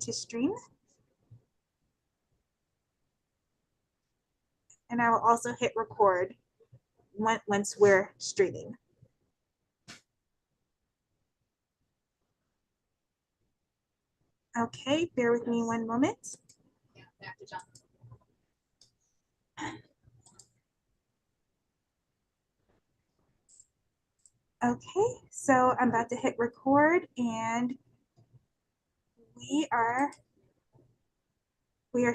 to stream. And I will also hit record once we're streaming. Okay, bear with me one moment. Okay, so I'm about to hit record and we are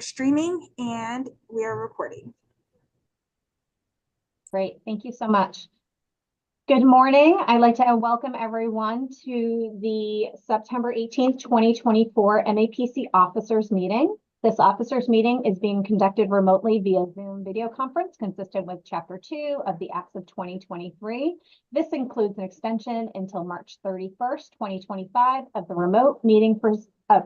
streaming and we are recording. Great, thank you so much. Good morning. I'd like to welcome everyone to the September 18th, 2024 MAPC Officers Meeting. This officers meeting is being conducted remotely via Zoom video conference consistent with Chapter 2 of the Acts of 2023. This includes an extension until March 31st, 2025 of the remote meeting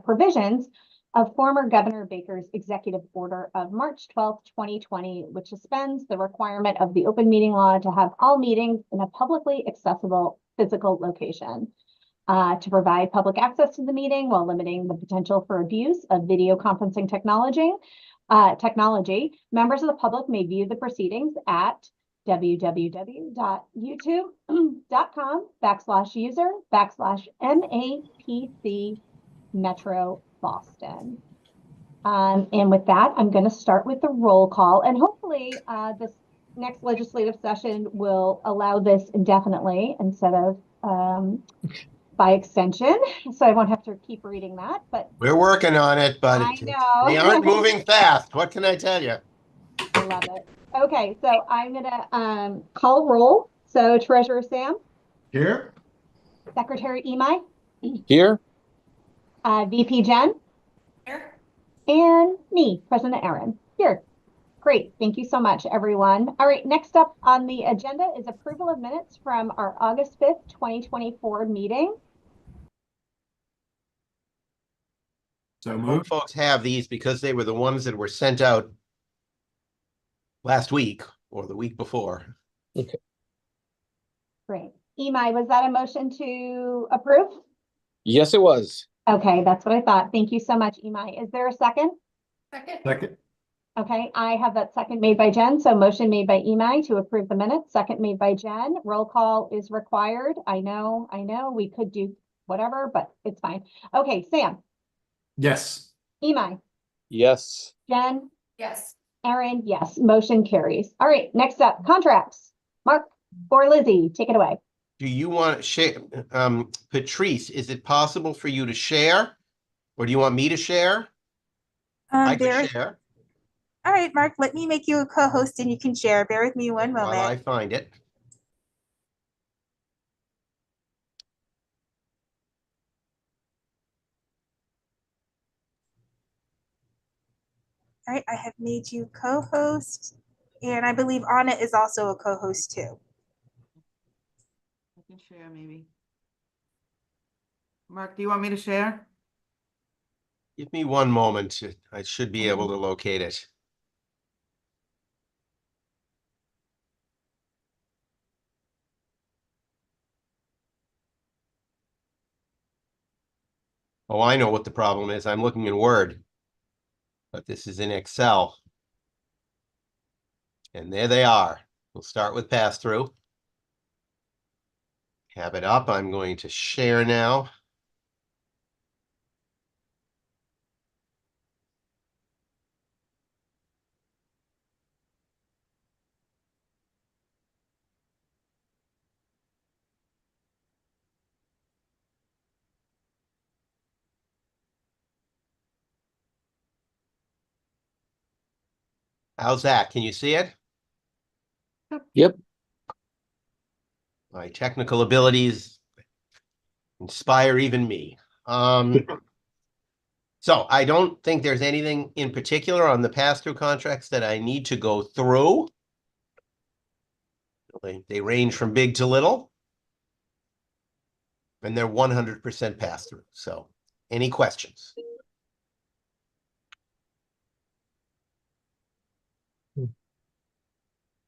provisions of former Governor Baker's executive order of March 12, 2020, which suspends the requirement of the open meeting law to have all meetings in a publicly accessible physical location. To provide public access to the meeting while limiting the potential for abuse of video conferencing technology, members of the public may view the proceedings at www.youtube.com/user/MAPC Metro Boston. And with that, I'm going to start with the roll call, and hopefully this next legislative session will allow this indefinitely instead of by extension, so I won't have to keep reading that. But we're working on it, but I know they aren't moving fast. What can I tell you? I love it. Okay, so I'm gonna call roll. So Treasurer Sam. Here. Secretary Imai. Here. VP Jen. Here. And me, President Aaron. Here. Great. Thank you so much, everyone. All right, next up on the agenda is approval of minutes from our August 5th, 2024 meeting. So most folks have these because they were the ones that were sent out last week or the week before. Okay. Great. Imai, was that a motion to approve? Yes, it was. Okay, that's what I thought. Thank you so much, Imai. Is there a second? Second. Okay, I have that second made by Jen. So motion made by Imai to approve the minutes, second made by Jen. Roll call is required. I know, we could do whatever, but it's fine. Okay, Sam. Yes. Imai. Yes. Jen. Yes. Aaron, yes. Motion carries. All right, next up, contracts. Mark or Lizzie, take it away. Do you want to share? Patrice, is it possible for you to share? Or do you want me to share? I could share. All right, Mark, let me make you a co-host and you can share. Bear with me one moment. While I find it. All right, I have made you co-host, and I believe Anna is also a co-host too. I can share maybe. Mark, do you want me to share? Give me one moment. I should be able to locate it. Oh, I know what the problem is. I'm looking in Word, but this is in Excel. And there they are. We'll start with pass-through. Have it up. I'm going to share now. How's that? Can you see it? Yep. My technical abilities inspire even me. So I don't think there's anything in particular on the pass-through contracts that I need to go through. They range from big to little. And they're 100% pass-through. So any questions?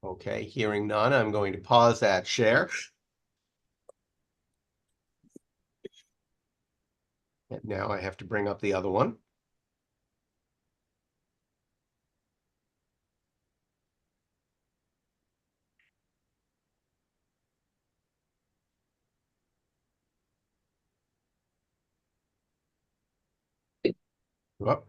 Okay, hearing none, I'm going to pause that share. And now I have to bring up the other one. Whoop.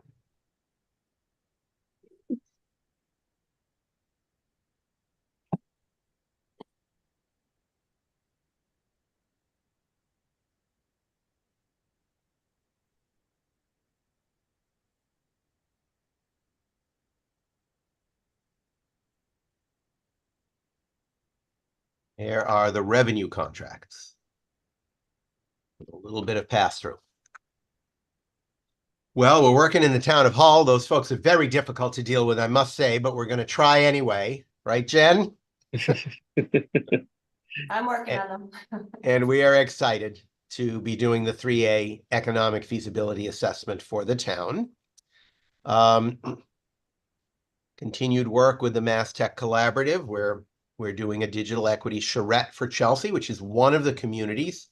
Here are the revenue contracts. A little bit of pass-through. Well, we're working in the town of Hull. Those folks are very difficult to deal with, I must say, but we're going to try anyway. Right, Jen? I'm working on them. And we are excited to be doing the 3A economic feasibility assessment for the town. Continued work with the Mass Tech Collaborative, where we're doing a digital equity charrette for Chelsea, which is one of the communities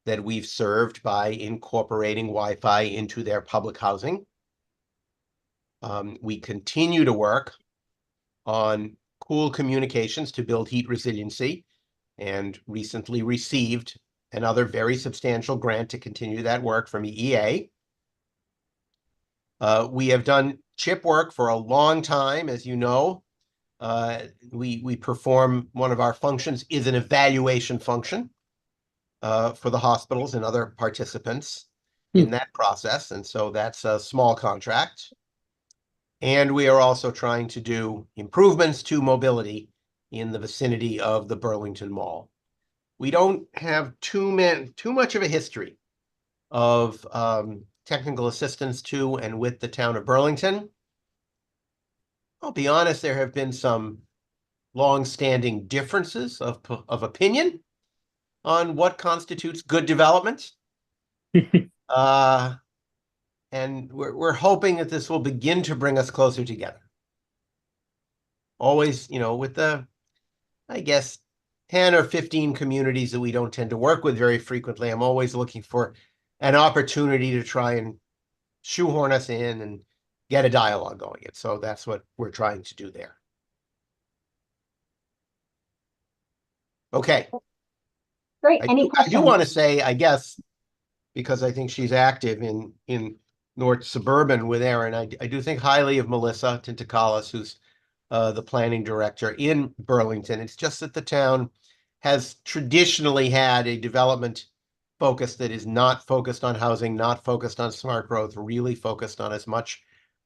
that we've served by incorporating Wi-Fi into their public housing. We continue to work on cool communications to build heat resiliency, and recently received another very substantial grant to continue that work from EEA. We have done chip work for a long time, as you know. We perform, one of our functions is an evaluation function for the hospitals and other participants in that process. And so that's a small contract. And we are also trying to do improvements to mobility in the vicinity of the Burlington Mall. We don't have too much of a history of technical assistance to and with the town of Burlington. I'll be honest, there have been some long-standing differences of opinion on what constitutes good development. And we're hoping that this will begin to bring us closer together. Always, you know, with the, I guess, 10 or 15 communities that we don't tend to work with very frequently, I'm always looking for an opportunity to try and shoehorn us in and get a dialogue going. And so that's what we're trying to do there. Okay. Great. I Any do questions? want to say, I guess, because I think she's active in North Suburban with Erin, I do think highly of Melissa Tintakalis, who's the planning director in Burlington. It's just that the town has traditionally had a development focus that is not focused on housing, not focused on smart growth, really focused on as much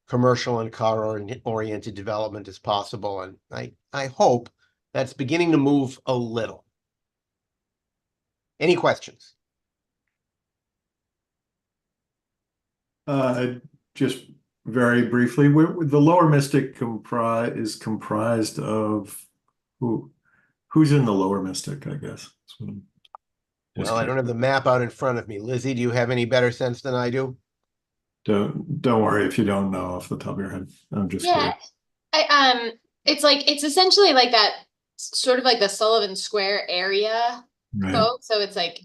commercial and car-oriented development as possible. And I hope that's beginning to move a little. Any questions? Just very briefly, the Lower Mystic is comprised of who's in the Lower Mystic, I guess. Well, I don't have the map out in front of me. Lizzie, do you have any better sense than I do? Don't worry if you don't know off the top of your head. I'm just Yeah, it's essentially like that, sort of like the Sullivan Square area right. code. So it's like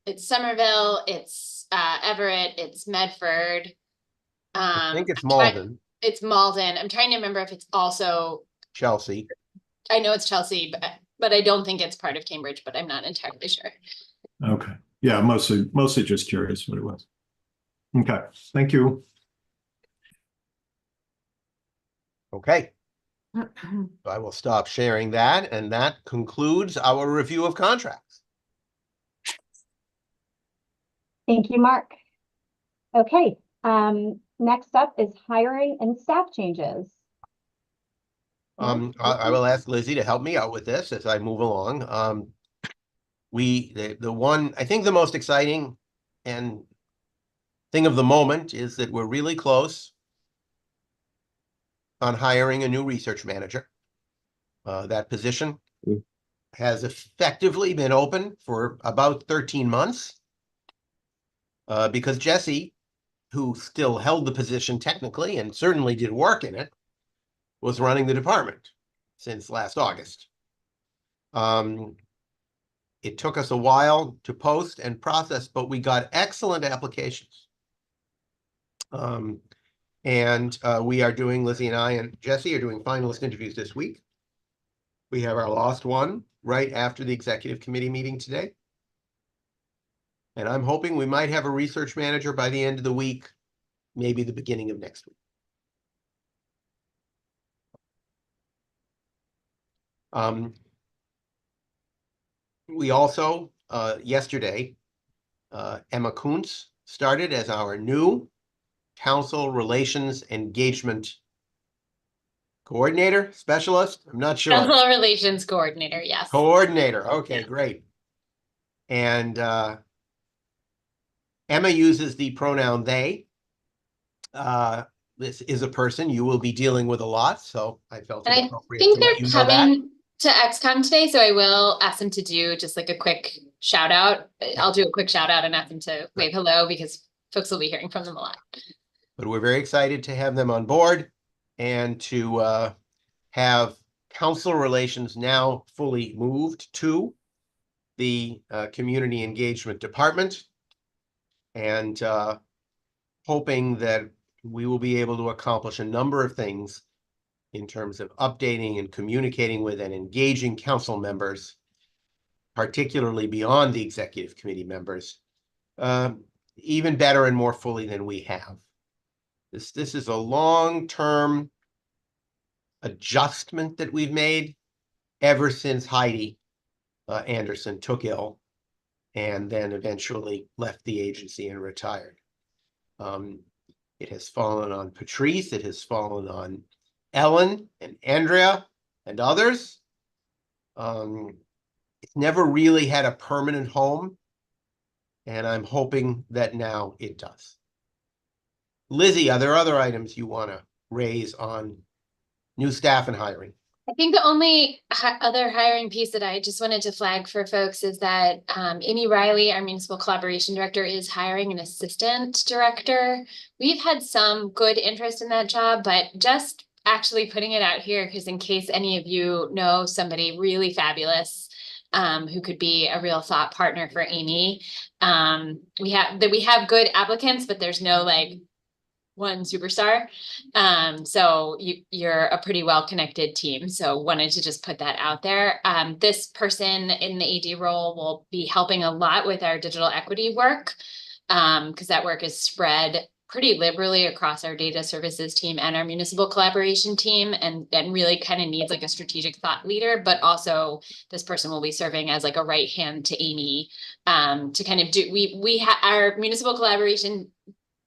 it's Somerville, it's Everett, it's Medford. I think it's Malden. It's Malden. I'm trying to remember if it's also Chelsea. I know it's Chelsea, but I don't think it's part of Cambridge, but I'm not entirely sure. Okay. Yeah, mostly just curious what it was. Okay. Thank you. Okay. I will stop sharing that, and that concludes our review of contracts. Thank you, Mark. Okay, next up is hiring and staff changes. I will ask Lizzie to help me out with this as I move along. I think the most exciting and thing of the moment is that we're really close on hiring a new research manager. That position has effectively been open for about 13 months because Jesse, who still held the position technically and certainly did work in it, was running the department since last August. It took us a while to post and process, but we got excellent applications. We are doing, Lizzie and I and Jesse are doing finalist interviews this week. We have our last one right after the executive committee meeting today. And I'm hoping we might have a research manager by the end of the week maybe the beginning of next week. We also, yesterday, Emma Kuntz started as our new council relations engagement coordinator, specialist. I'm not sure. Council Relations Coordinator, yes. Coordinator. Okay, Yeah. great. And Emma uses the pronoun they. This is a person you will be dealing with a lot, so I felt it And I appropriate think to let they're you know that. coming to XCOM today, so I will ask them to do just like a quick shout out. I'll do a quick shout out and ask them to wave hello because folks will be hearing from them a lot. But we're very excited to have them on board and to have council relations now fully moved to the community engagement department, and hoping that we will be able to accomplish a number of things in terms of updating and communicating with and engaging council members, particularly beyond the executive committee members, even better and more fully than we have. This is a long-term adjustment that we've made ever since Heidi Anderson took ill and then eventually left the agency and retired. It has fallen on Patrice, it has fallen on Ellen and Andrea and others. It's never really had a permanent home, and I'm hoping that now it does. Lizzie, are there other items you want to raise on new staff and hiring? I think the only other hiring piece that I just wanted to flag for folks is that Amy Riley, our municipal collaboration director, is hiring an assistant director. We've had some good interest in that job, but just actually putting it out here, because in case any of you know somebody really fabulous who could be a real thought partner for Amy. We have good applicants, but there's no like one superstar. So you're a pretty well-connected team. So wanted to just put that out there. This person in the AD role will be helping a lot with our digital equity work, because that work is spread pretty liberally across our data services team and our municipal collaboration team, and really kind of needs like a strategic thought leader, but also this person will be serving as like a right hand to Amy, to kind of do, our municipal collaboration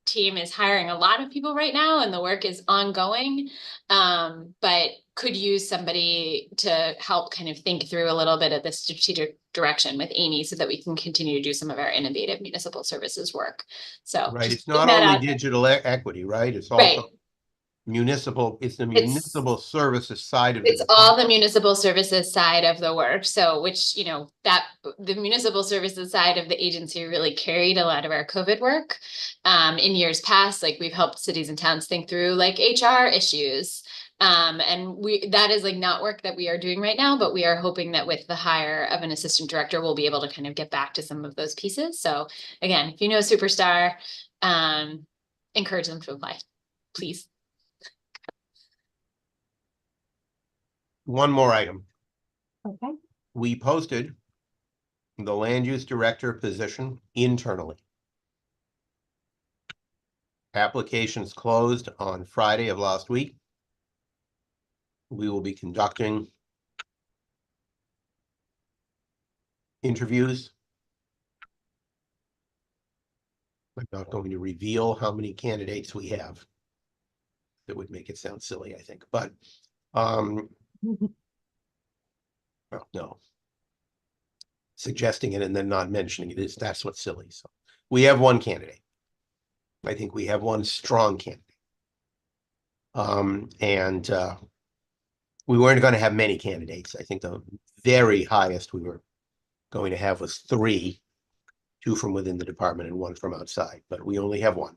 team is hiring a lot of people right now and the work is ongoing, but could use somebody to help kind of think through a little bit of the strategic direction with Amy so that we can continue to do some of our innovative municipal services work. So Right, just it's not putting that only out there. digital equity, right? It's Right. also municipal, it's the It's- municipal services side of It's it. all the municipal services side of the work. So which, you know, that the municipal services side of the agency really carried a lot of our COVID work. In years past, like we've helped cities and towns think through like HR issues. And that is like not work that we are doing right now, but we are hoping that with the hire of an assistant director, we'll be able to kind of get back to some of those pieces. So again, if you know a superstar, encourage them to apply, please. One more item. Okay. We posted the land use director position internally. Applications closed on Friday of last week. We will be conducting interviews. I'm not going to reveal how many candidates we have. That would make it sound silly, I think, but well, no. Suggesting it and then not mentioning it is, that's what's silly. So we have one candidate. I think we have one strong candidate. We weren't going to have many candidates. I think the very highest we were going to have was 3, 2 from within the department and 1 from outside, but we only have 1.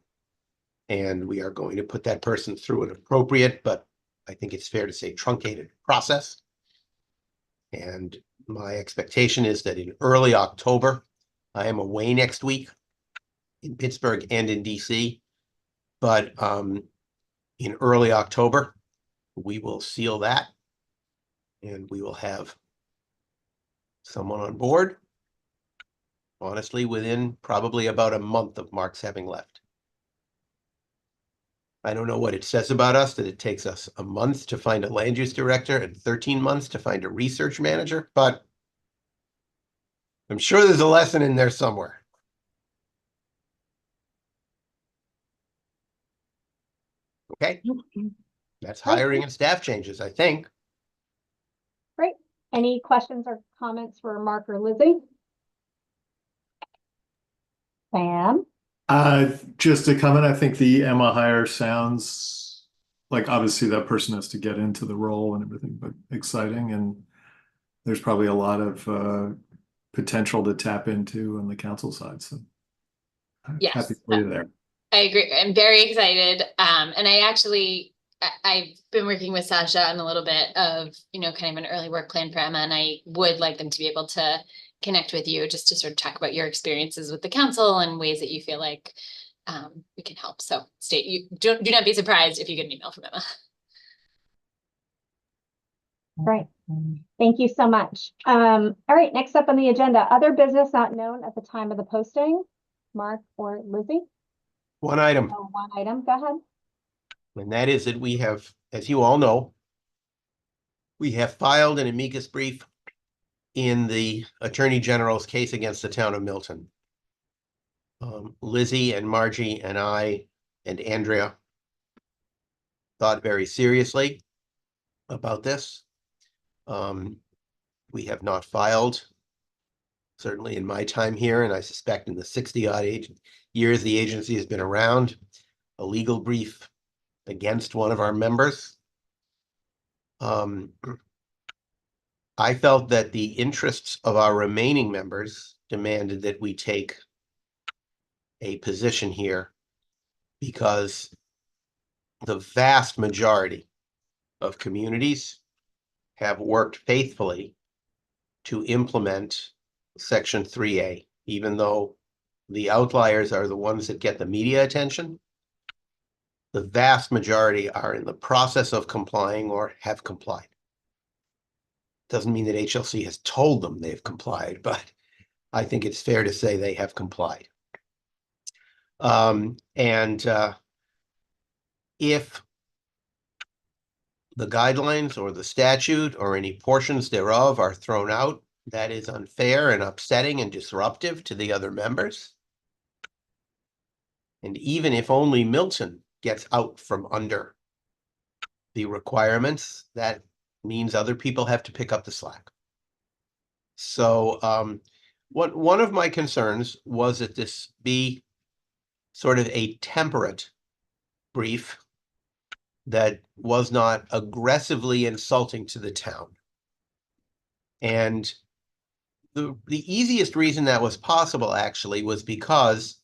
And we are going to put that person through an appropriate, but I think it's fair to say truncated process. And my expectation is that in early October, I am away next week in Pittsburgh and in DC, but in early October, we will seal that and we will have someone on board, honestly, within probably about a month of Mark's having left. I don't know what it says about us that it takes us a month to find a land use director and 13 months to find a research manager, but I'm sure there's a lesson in there somewhere. Okay, that's Great. hiring and staff changes, I think. Great. Any questions or comments for Mark or Lizzie? Sam? Just a comment, I think the Emma hire sounds like obviously that person has to get into the role and everything, but exciting, and there's probably a lot of potential to tap into on the council side, so Yes. happy for you there. I agree. I'm very excited. And I've been working with Sasha on a little bit of, kind of an early work plan for Emma, and I would like them to be able to connect with you just to sort of talk about your experiences with the council and ways that you feel like we can help. So do not be surprised if you get an email from Emma. Great. Thank you so much. All right, next up on the agenda, other business not known at the time of the posting. Mark or Lizzie? One item, Oh, one item, go ahead. and that is that we have, as you all know, we have filed an amicus brief in the Attorney General's case against the town of Milton. Lizzie and Margie and I and Andrea thought very seriously about this. We have not filed, certainly in my time here, and I suspect in the 60-odd years the agency has been around, a legal brief against one of our members. I felt that the interests of our remaining members demanded that we take a position here because the vast majority of communities have worked faithfully to implement Section 3A, even though the outliers are the ones that get the media attention. The vast majority are in the process of complying or have complied. Doesn't mean that HLC has told them they've complied, but I think it's fair to say they have complied. If the guidelines or the statute or any portions thereof are thrown out, that is unfair and upsetting and disruptive to the other members. And even if only Milton gets out from under the requirements, that means other people have to pick up the slack. So one of my concerns was that this be sort of a temperate brief that was not aggressively insulting to the town. And the easiest reason that was possible actually was because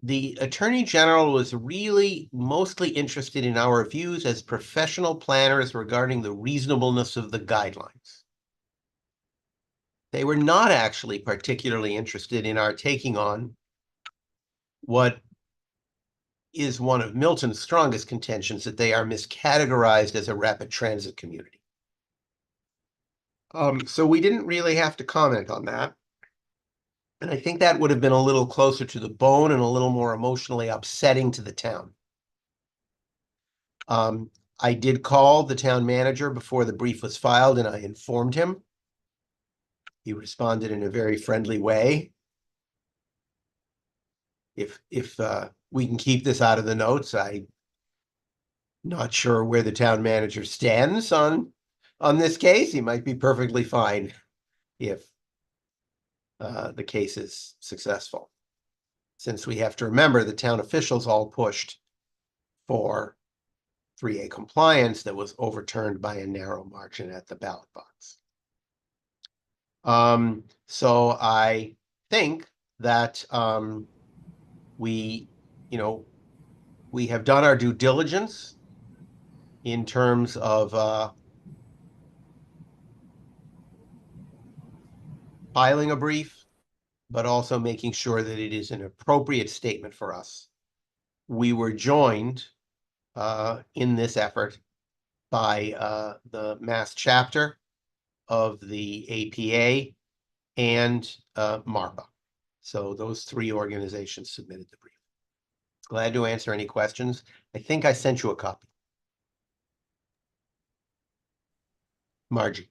the Attorney General was really mostly interested in our views as professional planners regarding the reasonableness of the guidelines. They were not actually particularly interested in our taking on what is one of Milton's strongest contentions, that they are miscategorized as a rapid transit community. So we didn't really have to comment on that. And I think that would have been a little closer to the bone and a little more emotionally upsetting to the town. I did call the town manager before the brief was filed and I informed him. He responded in a very friendly way. If we can keep this out of the notes, I'm not sure where the town manager stands on this case. He might be perfectly fine if the case is successful. Since we have to remember the town officials all pushed for 3A compliance that was overturned by a narrow margin at the ballot box. So I think that we have done our due diligence in terms of filing a brief, but also making sure that it is an appropriate statement for us. We were joined in this effort by the Mass chapter of the APA and MARPA. So those three organizations submitted the brief. Glad to answer any questions. I think I sent you a copy. Margie.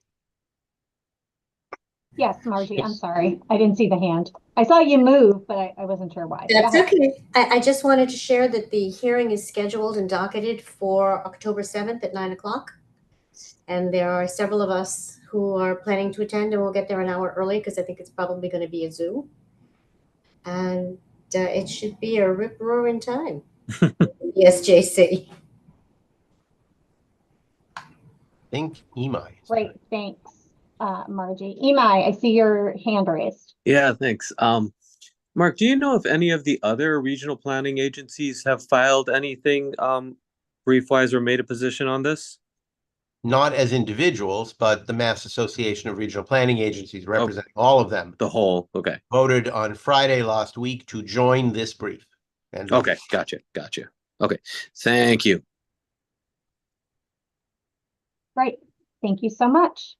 Yes, Margie, I'm sorry. I didn't see the hand. I saw you move, but I wasn't sure why. Go That's ahead. okay. I just wanted to share that the hearing is scheduled and docketed for October 7th at 9 o'clock. And there are several of us who are planning to attend, and we'll get there an hour early because I think it's probably going to be a Zoom. And it should be a rip-roaring time. Yes, JC. Think Imai. Great, thanks, Margie. Imai, I see your hand raised. Yeah, thanks. Mark, do you know if any of the other regional planning agencies have filed anything brief-wise or made a position on this? Not as individuals, but the Mass Association of Regional Planning Agencies representing all of them The whole, okay. voted on Friday last week to join this brief. And Okay, gotcha. Okay, thank you. Great, thank you so much.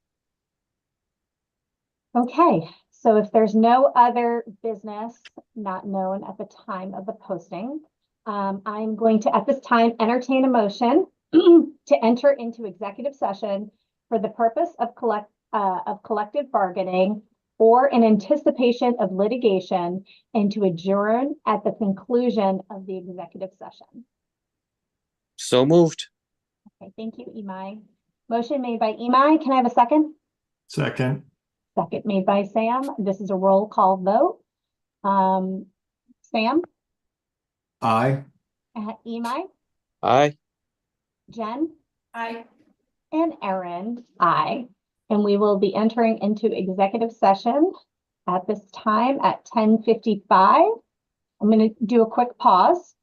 Okay, so if there's no other business not known at the time of the posting, I'm going to, at this time, entertain a motion to enter into executive session for the purpose of collective bargaining or in anticipation of litigation, and to adjourn at the conclusion of the executive session. So moved. Okay, thank you, Imai. Motion made by Imai. Can I have a second? Second. Second made by Sam. This is a roll call vote. Sam, Aye. Imai, Aye. Jen, Aye. and Erin, aye. And we will be entering into executive session at this time at 10:55. I'm going to do a quick pause.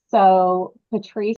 So Patrice